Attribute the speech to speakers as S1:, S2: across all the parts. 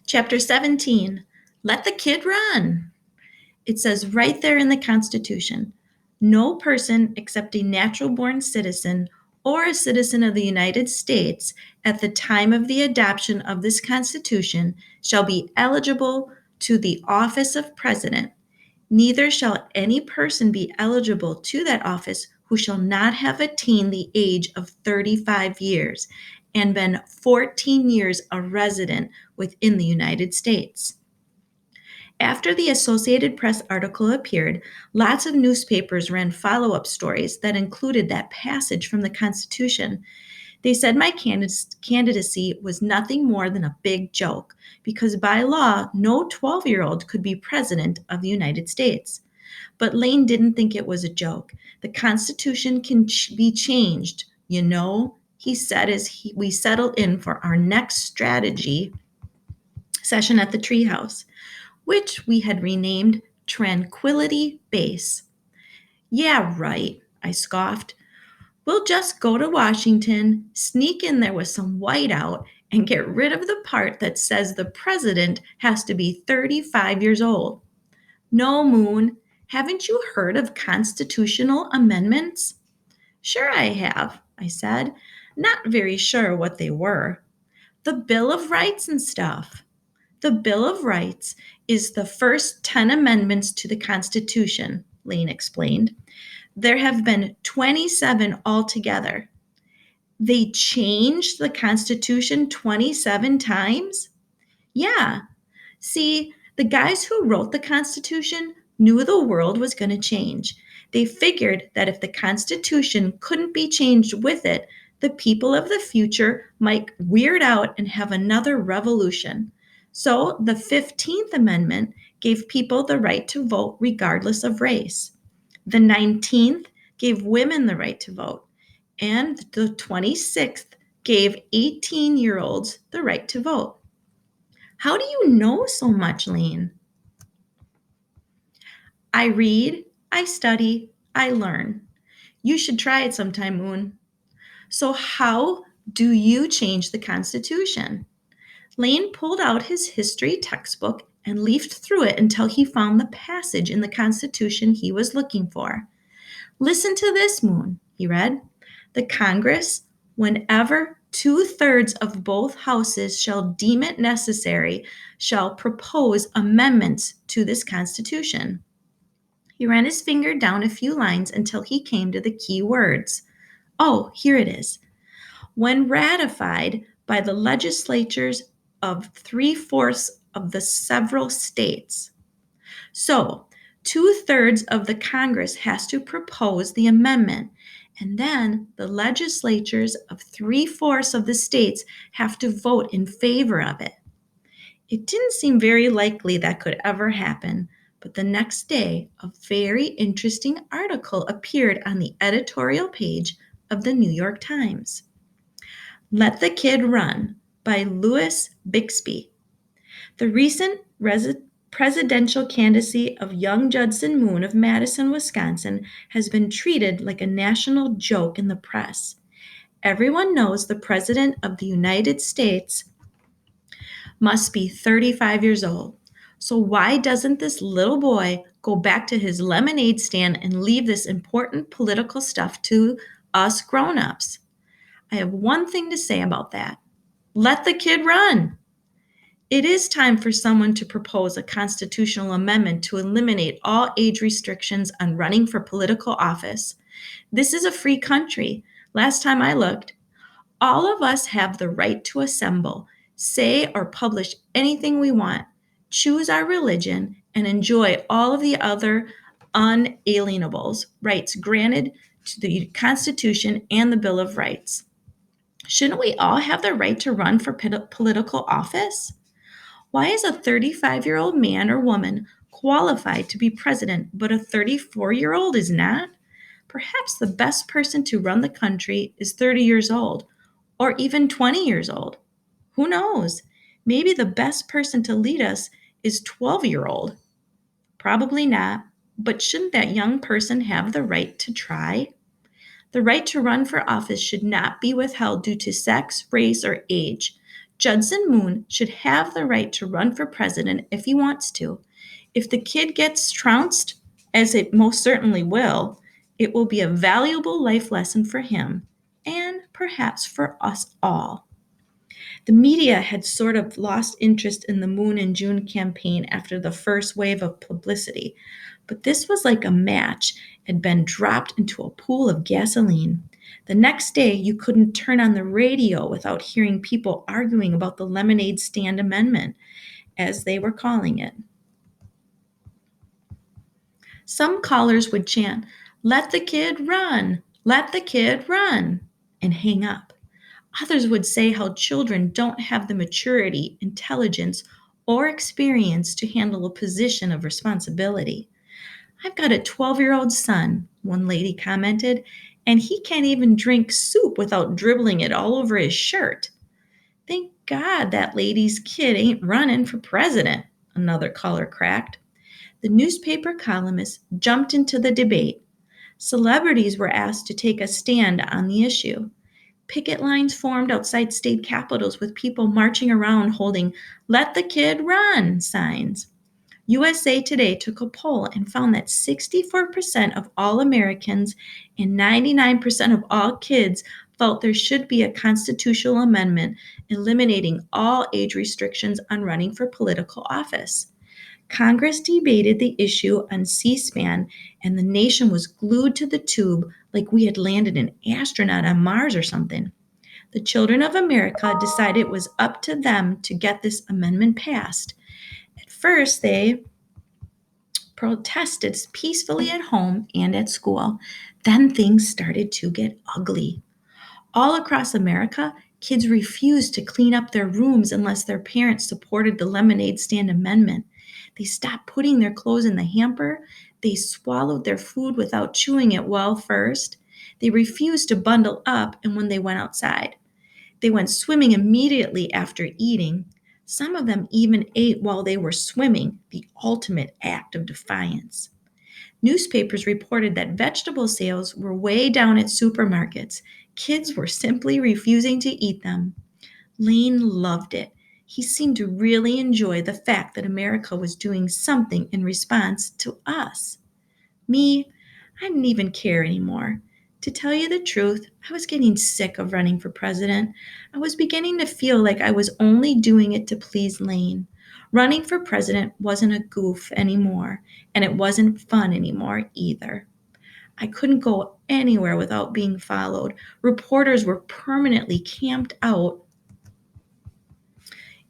S1: Chapter 17, Let the Kid Run. It says right there in the Constitution, no person except a natural-born citizen or a citizen of the United States at the time of the adoption of this Constitution shall be eligible to the office of President. Neither shall any person be eligible to that office who shall not have attained the age of 35 years and been 14 years a resident within the United States. After the Associated Press article appeared, lots of newspapers ran follow-up stories that included that passage from the Constitution. They said my candidacy was nothing more than a big joke because by law, no 12-year-old could be president of the United States. But Lane didn't think it was a joke. The Constitution can be changed, you know, he said as we settled in for our next strategy session at the treehouse, which we had renamed Tranquility Base. Yeah, right, I scoffed. We'll just go to Washington, sneak in there with some whiteout, and get rid of the part that says the president has to be 35 years old. No, Moon, haven't you heard of constitutional amendments? Sure I have, I said, not very sure what they were. The Bill of Rights and stuff. The Bill of Rights is the first 10 amendments to the Constitution, Lane explained. There have been 27 altogether. They changed the Constitution 27 times? Yeah. See, the guys who wrote the Constitution knew the world was going to change. They figured that if the Constitution couldn't be changed with it, the people of the future might weird out and have another revolution. So the 15th Amendment gave people the right to vote regardless of race. The 19th gave women the right to vote. And the 26th gave 18-year-olds the right to vote. How do you know so much, Lane? I read, I study, I learn. You should try it sometime, Moon. So how do you change the Constitution? Lane pulled out his history textbook and leafed through it until he found the passage in the Constitution he was looking for. Listen to this, Moon, he read. The Congress, whenever 2/3 of both houses shall deem it necessary, shall propose amendments to this Constitution. He ran his finger down a few lines until he came to the key words. Oh, here it is. When ratified by the legislatures of 3/4 of the several states. So, 2/3 of the Congress has to propose the amendment, and then the legislatures of 3/4 of the states have to vote in favor of it. It didn't seem very likely that could ever happen, but the next day, a very interesting article appeared on the editorial page of the New York Times. Let the Kid Run by Louis Bixby. The recent presidential candidacy of young Judson Moon of Madison, Wisconsin, has been treated like a national joke in the press. Everyone knows the President of the United States must be 35 years old. So why doesn't this little boy go back to his lemonade stand and leave this important political stuff to us grown-ups? I have one thing to say about that. Let the kid run. It is time for someone to propose a constitutional amendment to eliminate all age restrictions on running for political office. This is a free country. Last time I looked, all of us have the right to assemble, say or publish anything we want, choose our religion, and enjoy all of the other unalienables rights granted to the Constitution and the Bill of Rights. Shouldn't we all have the right to run for political office? Why is a 35-year-old man or woman qualified to be president, but a 34-year-old is not? Perhaps the best person to run the country is 30 years old, or even 20 years old. Who knows? Maybe the best person to lead us is 12-year-old. Probably not, but shouldn't that young person have the right to try? The right to run for office should not be withheld due to sex, race, or age. Judson Moon should have the right to run for president if he wants to. If the kid gets trounced, as it most certainly will, it will be a valuable life lesson for him and perhaps for us all. The media had sort of lost interest in the Moon and June campaign after the first wave of publicity, but this was like a match had been dropped into a pool of gasoline. The next day, you couldn't turn on the radio without hearing people arguing about the lemonade stand amendment, as they were calling it. Some callers would chant, "Let the kid run! Let the kid run!" and hang up. Others would say how children don't have the maturity, intelligence, or experience to handle a position of responsibility. "I've got a 12-year-old son," one lady commented, "and he can't even drink soup without dribbling it all over his shirt." "Thank God that lady's kid ain't running for president," another caller cracked. The newspaper columnists jumped into the debate. Celebrities were asked to take a stand on the issue. Picket lines formed outside state capitals with people marching around holding "Let the kid run" signs. USA Today took a poll and found that 64% of all Americans and 99% of all kids felt there should be a constitutional amendment eliminating all age restrictions on running for political office. Congress debated the issue on C-SPAN, and the nation was glued to the tube like we had landed an astronaut on Mars or something. The children of America decided it was up to them to get this amendment passed. At first, they protested peacefully at home and at school. Then things started to get ugly. All across America, kids refused to clean up their rooms unless their parents supported the lemonade stand amendment. They stopped putting their clothes in the hamper. They swallowed their food without chewing it well first. They refused to bundle up and when they went outside. They went swimming immediately after eating. Some of them even ate while they were swimming, the ultimate act of defiance. Newspapers reported that vegetable sales were way down at supermarkets. Kids were simply refusing to eat them. Lane loved it. He seemed to really enjoy the fact that America was doing something in response to us. Me, I didn't even care anymore. To tell you the truth, I was getting sick of running for president. I was beginning to feel like I was only doing it to please Lane. Running for president wasn't a goof anymore, and it wasn't fun anymore either. I couldn't go anywhere without being followed. Reporters were permanently camped out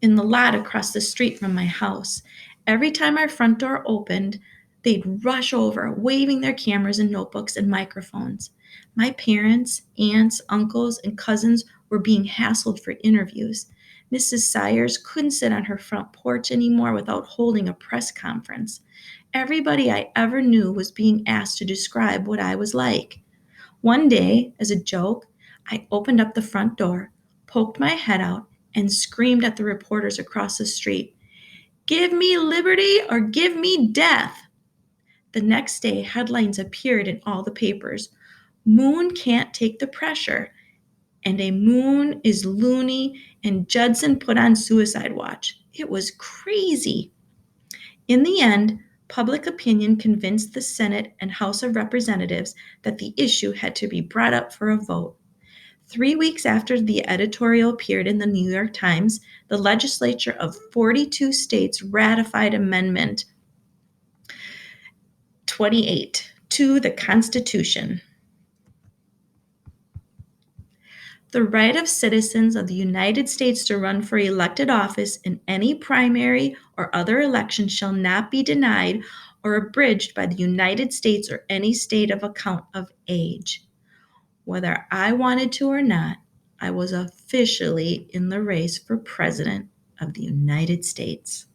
S1: in the lot across the street from my house. Every time our front door opened, they'd rush over, waving their cameras and notebooks and microphones. My parents, aunts, uncles, and cousins were being hassled for interviews. Mrs. Sayers couldn't sit on her front porch anymore without holding a press conference. Everybody I ever knew was being asked to describe what I was like. One day, as a joke, I opened up the front door, poked my head out, and screamed at the reporters across the street, "Give me liberty or give me death!" The next day, headlines appeared in all the papers. "Moon can't take the pressure," and "A Moon is loony," and "Judson put on suicide watch." It was crazy. In the end, public opinion convinced the Senate and House of Representatives that the issue had to be brought up for a vote. 3 weeks after the editorial appeared in the New York Times, the legislature of 42 states ratified Amendment 28 to the Constitution. The right of citizens of the United States to run for elected office in any primary or other election shall not be denied or abridged by the United States or any state of account of age. Whether I wanted to or not, I was officially in the race for President of the United States.